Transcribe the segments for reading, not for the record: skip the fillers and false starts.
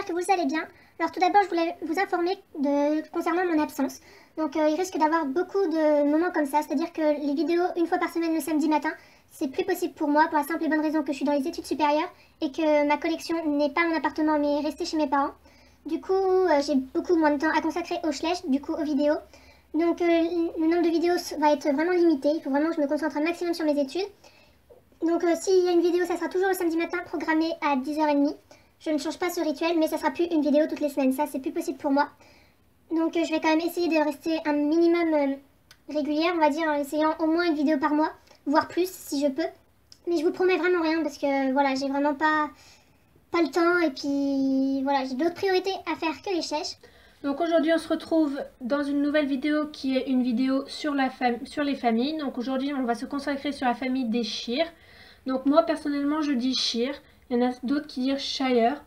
j'espère que vous allez bien. Alors tout d'abord, je voulais vous informer concernant mon absence. Donc il risque d'avoir beaucoup de moments comme ça, c'est-à-dire que les vidéos une fois par semaine le samedi matin, c'est plus possible pour moi pour la simple et bonne raison que je suis dans les études supérieures et que ma collection n'est pas à mon appartement mais est restée chez mes parents. Du coup, j'ai beaucoup moins de temps à consacrer aux Schlecht, du coup aux vidéos. Donc le nombre de vidéos va être vraiment limité, il faut vraiment que je me concentre un maximum sur mes études. Donc s'il y a une vidéo, ça sera toujours le samedi matin programmée à 10h30. Je ne change pas ce rituel, mais ça sera plus une vidéo toutes les semaines, ça c'est plus possible pour moi. Donc je vais quand même essayer de rester un minimum régulière, on va dire, en essayant au moins une vidéo par mois, voire plus si je peux. Mais je vous promets vraiment rien parce que voilà, j'ai vraiment pas le temps et puis voilà, j'ai d'autres priorités à faire que les Schlecht. Donc aujourd'hui on se retrouve dans une nouvelle vidéo qui est une vidéo sur les familles. Donc aujourd'hui on va se consacrer sur la famille des Scheer. Donc moi personnellement je dis Scheer, il y en a d'autres qui disent Shire.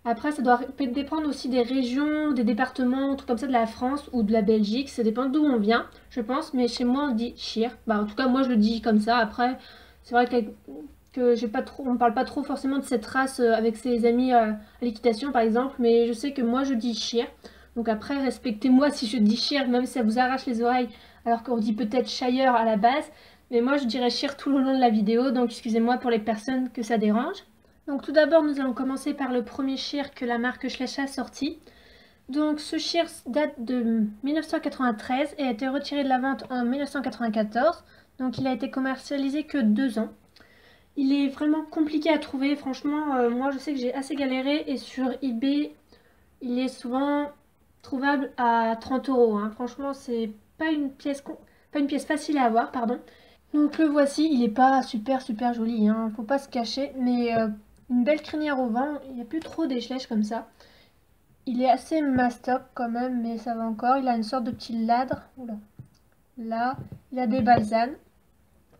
Après ça doit dépendre aussi des régions, des départements, tout comme ça de la France ou de la Belgique. Ça dépend d'où on vient je pense, mais chez moi on dit Scheer. Bah en tout cas moi je le dis comme ça. Après c'est vrai que on parle pas trop forcément de cette race avec ses amis à l'équitation par exemple. Mais je sais que moi je dis Scheer. Donc après, respectez-moi si je dis Scheer, même si ça vous arrache les oreilles, alors qu'on dit peut-être Shire à la base. Mais moi, je dirais Scheer tout le long de la vidéo, donc excusez-moi pour les personnes que ça dérange. Donc tout d'abord, nous allons commencer par le premier Scheer que la marque Schlecht a sorti. Donc ce Scheer date de 1993 et a été retiré de la vente en 1994. Donc il a été commercialisé que 2 ans. Il est vraiment compliqué à trouver, franchement, moi je sais que j'ai assez galéré et sur eBay, il est souvent trouvable à 30 €. Hein. Franchement, c'est pas une pièce facile à avoir, pardon. Donc le voici, il est pas super joli, hein. Faut pas se cacher, mais une belle crinière au vent, il n'y a plus trop des Schlecht comme ça. Il est assez mastoc quand même, mais ça va encore. Il a une sorte de petit ladre. Oula. Là, il a des balsanes.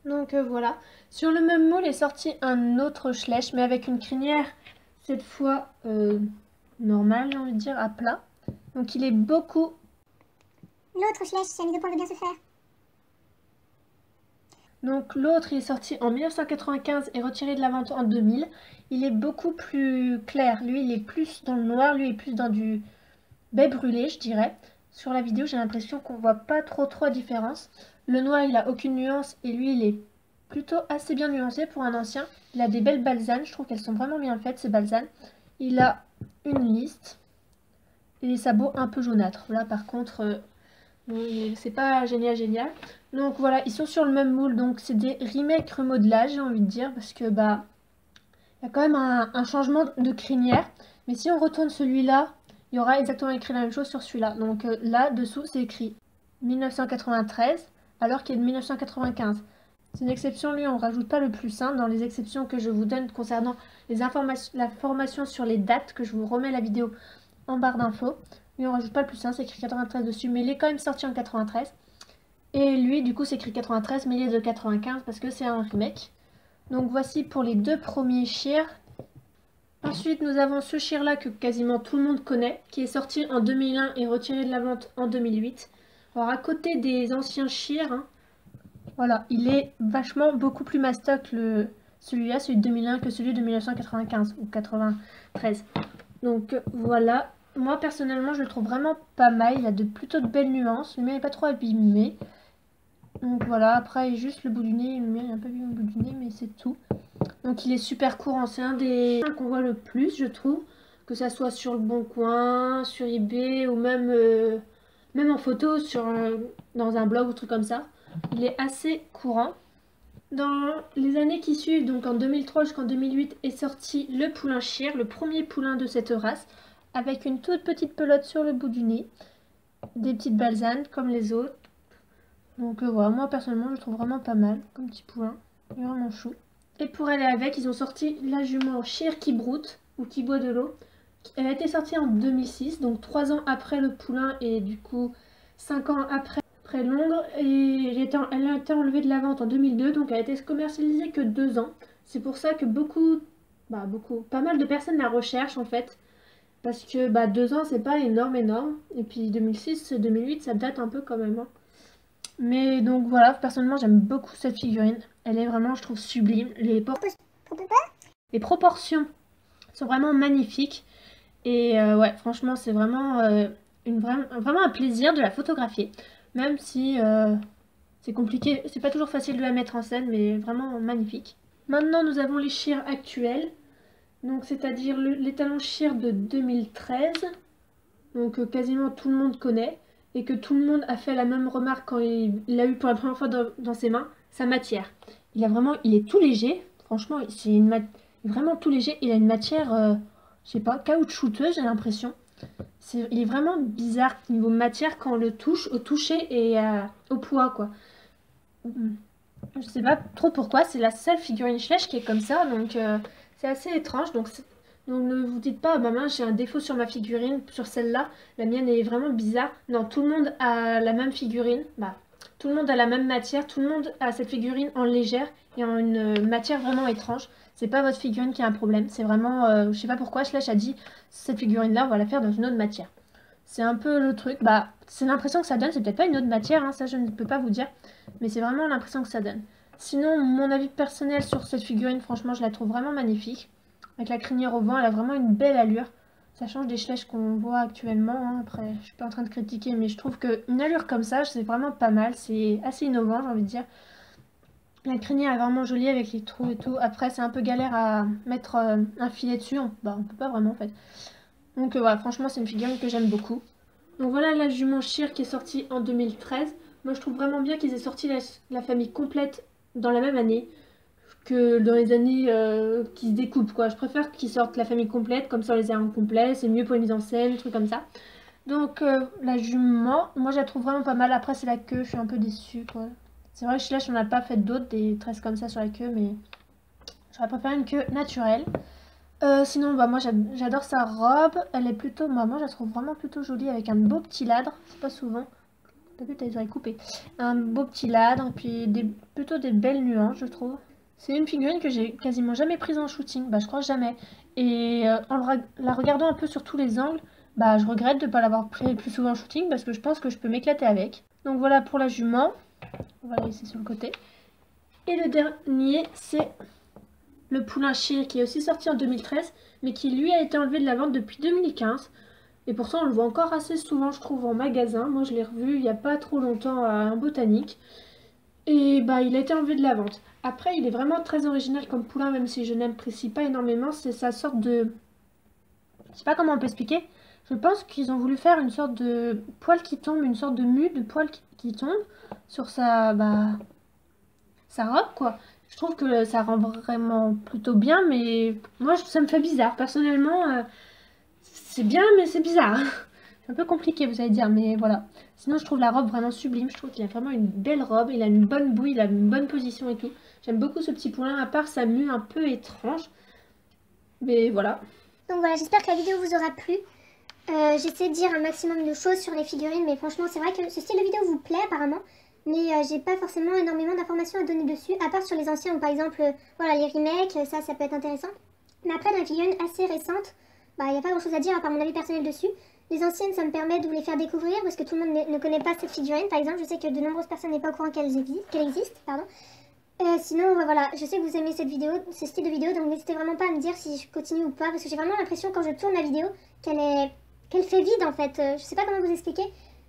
Donc voilà. Sur le même moule est sorti un autre Schlecht, mais avec une crinière, cette fois normale, j'ai envie de dire, à plat. Donc il est beaucoup... L'autre Schlecht, c'est mis 2 points de bien se faire. Donc l'autre il est sorti en 1995 et retiré de la vente en 2000. Il est beaucoup plus clair. Lui il est plus dans le noir, lui il est plus dans du baie brûlé je dirais. Sur la vidéo j'ai l'impression qu'on voit pas trop la différence. Le noir il a aucune nuance et lui il est plutôt assez bien nuancé pour un ancien. Il a des belles balsanes, je trouve qu'elles sont vraiment bien faites ces balsanes. Il a une liste. Et les sabots un peu jaunâtres. Là par contre, c'est pas génial. Donc voilà, ils sont sur le même moule. Donc c'est des remakes remodelage, j'ai envie de dire. Parce que bah, il y a quand même un changement de crinière. Mais si on retourne celui-là, il y aura exactement écrit la même chose sur celui-là. Donc là, dessous, c'est écrit 1993, alors qu'il est de 1995. C'est une exception, lui, on ne rajoute pas le plus. Hein, dans les exceptions que je vous donne concernant la formation sur les dates, que je vous remets la vidéo en barre d'infos. Lui on rajoute pas le plus 1, c'est écrit 93 dessus, mais il est quand même sorti en 93. Et lui du coup c'est écrit 93, mais il est de 95 parce que c'est un remake. Donc voici pour les 2 premiers Scheer. Ensuite nous avons ce Scheer là que quasiment tout le monde connaît, qui est sorti en 2001 et retiré de la vente en 2008. Alors à côté des anciens Scheer, hein, voilà, il est vachement beaucoup plus mastoc celui-là, celui de 2001 que celui de 1995 ou 93. Donc voilà. Moi personnellement je le trouve vraiment pas mal, il a plutôt de belles nuances, le mien n'est pas trop abîmé. Donc voilà, après il y a juste le bout du nez, le mien est un peu abîmé au bout du nez mais c'est tout. Donc il est super courant, c'est un des qu'on voit le plus je trouve, que ça soit sur le Bon Coin, sur eBay ou même en photo dans un blog ou truc comme ça. Il est assez courant. Dans les années qui suivent, donc en 2003 jusqu'en 2008 est sorti le poulain Scheer, le premier poulain de cette race, avec une toute petite pelote sur le bout du nez, des petites balsanes comme les autres. Donc voilà, moi personnellement je le trouve vraiment pas mal comme petit poulain, il est vraiment chou. Et pour aller avec, ils ont sorti la jument Scheer qui broute ou qui boit de l'eau. Elle a été sortie en 2006, donc 3 ans après le poulain et du coup 5 ans après Londres. Et elle a été enlevée de la vente en 2002, donc elle a été commercialisée que 2 ans. C'est pour ça que pas mal de personnes la recherchent en fait. Parce que 2 ans, c'est pas énorme. Et puis 2006, 2008, ça date un peu quand même. Hein. Mais donc voilà, personnellement, j'aime beaucoup cette figurine. Elle est vraiment, je trouve, sublime. Les proportions sont vraiment magnifiques. Et ouais, franchement, c'est vraiment, vraiment un plaisir de la photographier. Même si c'est compliqué, c'est pas toujours facile de la mettre en scène, mais vraiment magnifique. Maintenant, nous avons les shears actuels. Donc, c'est-à-dire les talons shears de 2013. Donc, quasiment tout le monde connaît. Et que tout le monde a fait la même remarque quand il l'a eu pour la première fois dans ses mains. Sa matière. Il est tout léger. Franchement, c'est vraiment tout léger. Il a une matière, je sais pas, caoutchouteuse, j'ai l'impression. Il est vraiment bizarre niveau matière quand on le touche, au toucher et au poids, quoi. Je sais pas trop pourquoi, c'est la seule figurine Schleich qui est comme ça, donc c'est assez étrange. Donc ne vous dites pas, maman, j'ai un défaut sur ma figurine, sur celle-là, la mienne est vraiment bizarre. Non, tout le monde a la même figurine, bah, tout le monde a la même matière, tout le monde a cette figurine en légère et en une matière vraiment étrange. C'est pas votre figurine qui a un problème, c'est vraiment, je sais pas pourquoi, Schleich a dit, cette figurine-là, on va la faire dans une autre matière. C'est un peu le truc, bah, c'est l'impression que ça donne, c'est peut-être pas une autre matière, hein, ça je ne peux pas vous dire, mais c'est vraiment l'impression que ça donne. Sinon, mon avis personnel sur cette figurine, franchement, je la trouve vraiment magnifique. Avec la crinière au vent, elle a vraiment une belle allure. Ça change des Schleich qu'on voit actuellement. Hein. Après, je suis pas en train de critiquer, mais je trouve qu'une allure comme ça, c'est vraiment pas mal. C'est assez innovant, j'ai envie de dire. La crinière est vraiment jolie avec les trous et tout. Après, c'est un peu galère à mettre un filet dessus. On peut pas vraiment, en fait. Donc voilà, franchement, c'est une figurine que j'aime beaucoup. Donc voilà la jument shear qui est sortie en 2013. Moi, je trouve vraiment bien qu'ils aient sorti la famille complète dans la même année que dans les années qui se découpent, quoi. Je préfère qu'ils sortent la famille complète, comme ça on les a en complet, c'est mieux pour les mises en scène, trucs comme ça. Donc la jument, moi je la trouve vraiment pas mal. Après c'est la queue, je suis un peu déçue, quoi. C'est vrai que Schleich on n'a pas fait d'autres, des tresses comme ça sur la queue, mais j'aurais préféré une queue naturelle. Sinon, bah, moi j'adore sa robe, elle est plutôt, moi je la trouve vraiment plutôt jolie avec un beau petit ladre, c'est pas souvent. T'as vu, t'as les oreilles coupées. Un beau petit ladre, et puis plutôt des belles nuances, je trouve. C'est une figurine que j'ai quasiment jamais prise en shooting, bah je crois jamais. Et la regardant un peu sur tous les angles, bah je regrette de ne pas l'avoir pris plus souvent en shooting parce que je pense que je peux m'éclater avec. Donc voilà pour la jument, on va la laisser sur le côté. Et le dernier, c'est le poulain shear qui est aussi sorti en 2013, mais qui lui a été enlevé de la vente depuis 2015. Et pourtant on le voit encore assez souvent, je trouve, en magasin. Moi je l'ai revu il n'y a pas trop longtemps à un botanique. Et bah il a été enlevé de la vente. Après il est vraiment très original comme poulain, même si je n'apprécie pas énormément. C'est sa sorte de... Je sais pas comment on peut expliquer. Je pense qu'ils ont voulu faire une sorte de poil qui tombe, une sorte de mue de poil qui tombe sur sa robe, quoi. Je trouve que ça rend vraiment plutôt bien, mais moi ça me fait bizarre. Personnellement, c'est bien, mais c'est bizarre. C'est un peu compliqué, vous allez dire, mais voilà. Sinon, je trouve la robe vraiment sublime. Je trouve qu'il a vraiment une belle robe. Il a une bonne bouille, il a une bonne position et tout. J'aime beaucoup ce petit poulain, à part sa mue un peu étrange. Mais voilà. Donc voilà, j'espère que la vidéo vous aura plu. J'essaie de dire un maximum de choses sur les figurines, mais franchement, c'est vrai que ce style de vidéo vous plaît apparemment. Mais j'ai pas forcément énormément d'informations à donner dessus, à part sur les anciens, ou par exemple, voilà, les remakes, ça peut être intéressant. Mais après, dans les figurines assez récentes, bah, il n'y a pas grand chose à dire à part mon avis personnel dessus. Les anciennes, ça me permet de vous les faire découvrir parce que tout le monde ne connaît pas cette figurine. Par exemple, je sais que de nombreuses personnes n'est pas au courant qu'elle existe. Pardon. Sinon, voilà, je sais que vous aimez ce style de vidéo, donc n'hésitez vraiment pas à me dire si je continue ou pas, parce que j'ai vraiment l'impression quand je tourne la vidéo qu'elle fait vide en fait. Je sais pas comment vous expliquer,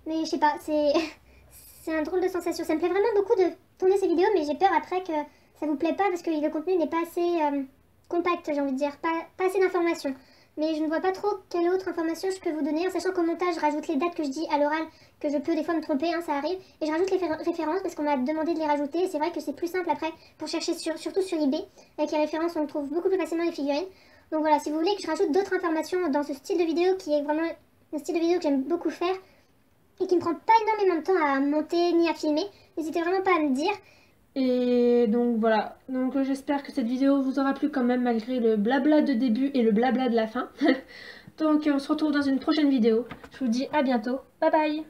mais je sais pas, c'est un drôle de sensation. Ça me plaît vraiment beaucoup de tourner ces vidéos, mais j'ai peur après que ça vous plaît pas parce que le contenu n'est pas assez compact, j'ai envie de dire, pas assez d'informations. Mais je ne vois pas trop quelle autre information je peux vous donner, en sachant qu'au montage, je rajoute les dates que je dis à l'oral, que je peux des fois me tromper, hein, ça arrive. Et je rajoute les références parce qu'on m'a demandé de les rajouter. Et c'est vrai que c'est plus simple après pour chercher surtout sur eBay. Avec les références, on trouve beaucoup plus facilement les figurines. Donc voilà, si vous voulez que je rajoute d'autres informations dans ce style de vidéo, qui est vraiment un style de vidéo que j'aime beaucoup faire, et qui ne prend pas énormément de temps à monter ni à filmer, n'hésitez vraiment pas à me dire. Et donc voilà, donc j'espère que cette vidéo vous aura plu quand même malgré le blabla de début et le blabla de la fin. Donc on se retrouve dans une prochaine vidéo. Je vous dis à bientôt. Bye bye.